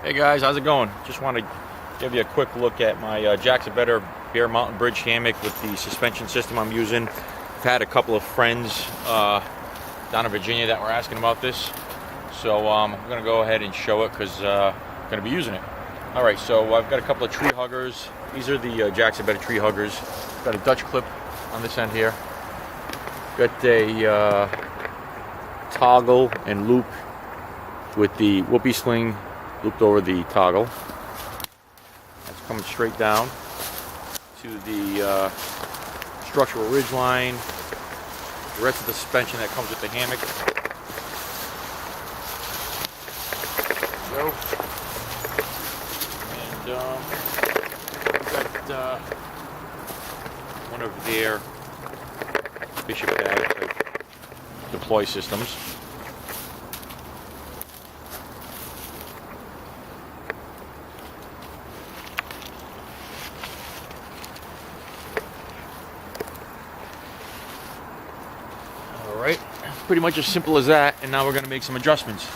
Hey guys, how's it going? Just want to give you a quick look at my Jack's Better Bear Mountain Bridge hammock with the suspension system I'm using. I've had a couple of friends down in Virginia that were asking about this, so I'm going to go ahead and show it because I'm going to be using it. Alright, so I've got a couple of tree huggers. These are the Jack's Better tree huggers. Got a Dutch clip on this end here. Got a toggle and loop with the whoopee sling looped over the toggle. That's coming straight down to the structural ridge line, the rest of the suspension that comes with the hammock. There we go. And we've got one of their bishop pad type deploy systems. Alright, pretty much as simple as that, and now we're going to make some adjustments.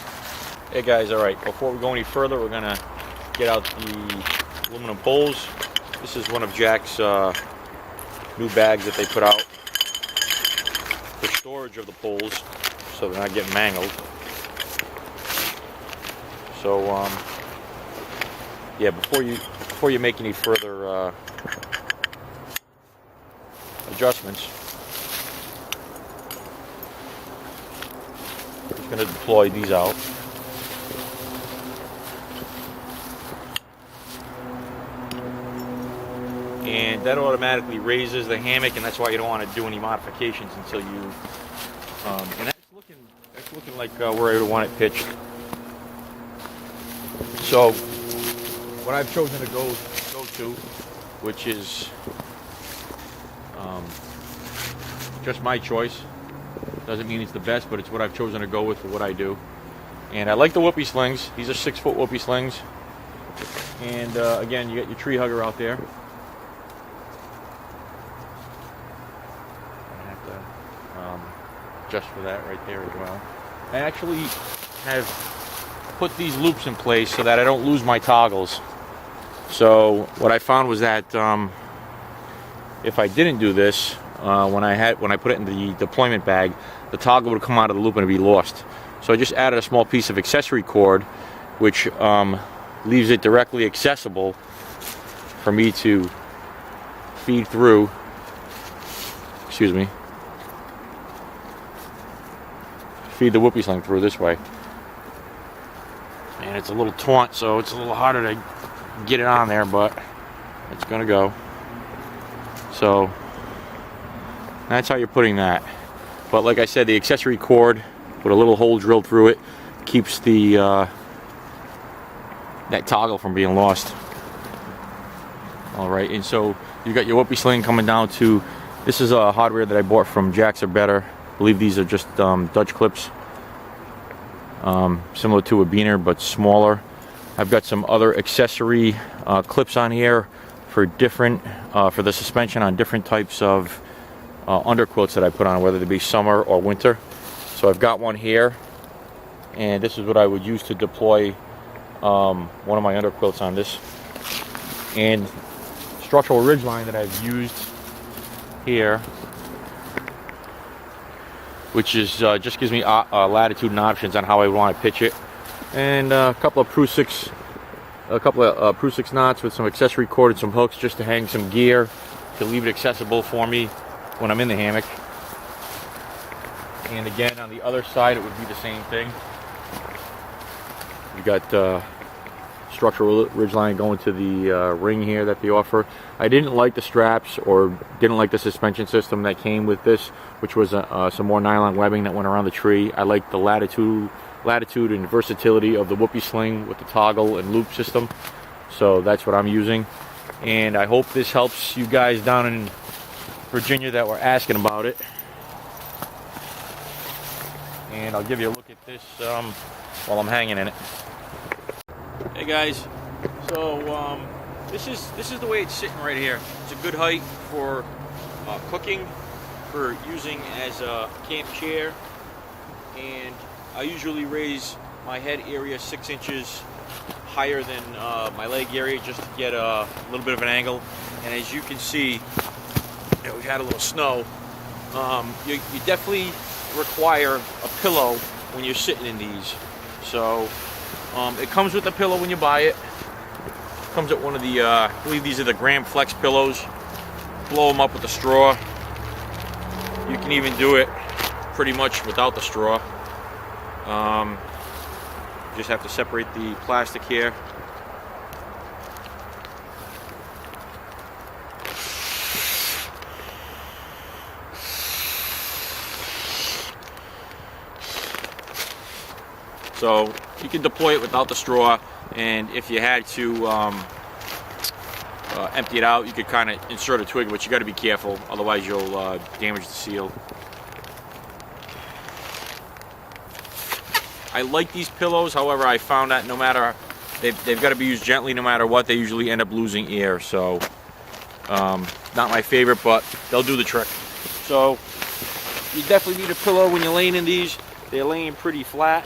Hey guys, alright, before we go any further, we're going to get out the aluminum poles. This is one of Jack's new bags that they put out for storage of the poles, so they're not getting mangled. So, yeah, before you make any further adjustments, I'm going to deploy these out. And that automatically raises the hammock, and that's why you don't want to do any modifications until you. And that's looking like where I would want it pitched. So what I've chosen to go to, which is just my choice. Doesn't mean it's the best, but it's what I've chosen to go with for what I do. And I like the whoopee slings. These are 6-foot whoopee slings. And again, you got your tree hugger out there. I have to adjust for that right there as well. I actually have put these loops in place so that I don't lose my toggles. So what I found was that if I didn't do this, when I put it in the deployment bag, the toggle would come out of the loop and it'd be lost. So I just added a small piece of accessory cord, which leaves it directly accessible for me to feed through. Excuse me. Feed the whoopee sling through this way. And it's a little taut, so it's a little harder to get it on there, but it's gonna go. So that's how you're putting that. But like I said, the accessory cord with a little hole drilled through it keeps the that toggle from being lost. Alright, and so you got your whoopee sling coming down to, this is a hardware that I bought from Jack's Better. I believe these are just Dutch clips. Similar to a beaner, but smaller. I've got some other accessory clips on here for different, for the suspension on different types of underquilts that I put on, whether they be summer or winter. So I've got one here, and this is what I would use to deploy one of my underquilts on this. And structural ridge line that I've used here, which is just gives me latitude and options on how I want to pitch it, and a couple of Prue 6 knots with some accessory cord and some hooks just to hang some gear to leave it accessible for me when I'm in the hammock. And again, on the other side, it would be the same thing. You got structural ridge line going to the ring here that they offer. I didn't like the straps, or didn't like the suspension system that came with this, which was some more nylon webbing that went around the tree. I like the latitude and versatility of the whoopee sling with the toggle and loop system. So that's what I'm using. And I hope this helps you guys down in Virginia that were asking about it. And I'll give you a look at this while I'm hanging in it. Hey guys, so this is the way it's sitting right here. It's a good height for cooking, for using as a camp chair, and I usually raise my head area 6 inches higher than my leg area just to get a little bit of an angle. And as you can see, we've had a little snow. You definitely require a pillow when you're sitting in these. So it comes with a pillow when you buy it. It comes with one of the, I believe these are the Graham Flex pillows. Blow them up with a straw. You can even do it pretty much without the straw. Just have to separate the plastic here. So you can deploy it without the straw, and if you had to empty it out, you could kind of insert a twig, but you got to be careful, otherwise you'll damage the seal. I like these pillows, however, I found that no matter, they've got to be used gently no matter what, they usually end up losing air, so not my favorite, but they'll do the trick. So you definitely need a pillow when you're laying in these. They're laying pretty flat,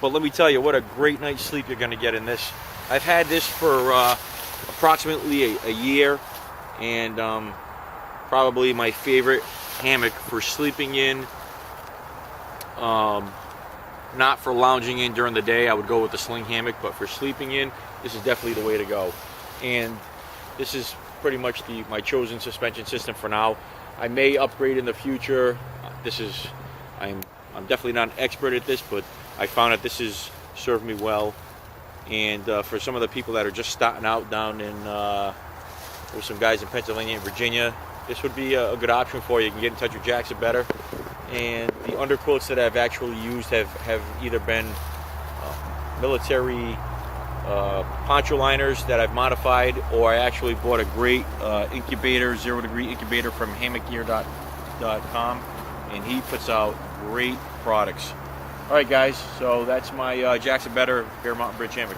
but let me tell you what a great night's sleep you're going to get in this. I've had this for approximately a year, and probably my favorite hammock for sleeping in. Not for lounging in during the day, I would go with the sling hammock, but for sleeping in, this is definitely the way to go. And this is pretty much my chosen suspension system for now. I may upgrade in the future. I'm definitely not an expert at this, but I found that this has served me well. And for some of the people that are just starting out down in, there's some guys in Pennsylvania and Virginia, this would be a good option for you. You can get in touch with Jackson Better. And the underquilts that I've actually used have either been military poncho liners that I've modified, or I actually bought a great incubator, 0-degree incubator from hammockgear.com, and he puts out great products. All right, guys, so that's my Jackson Better Bear Mountain Bridge hammock.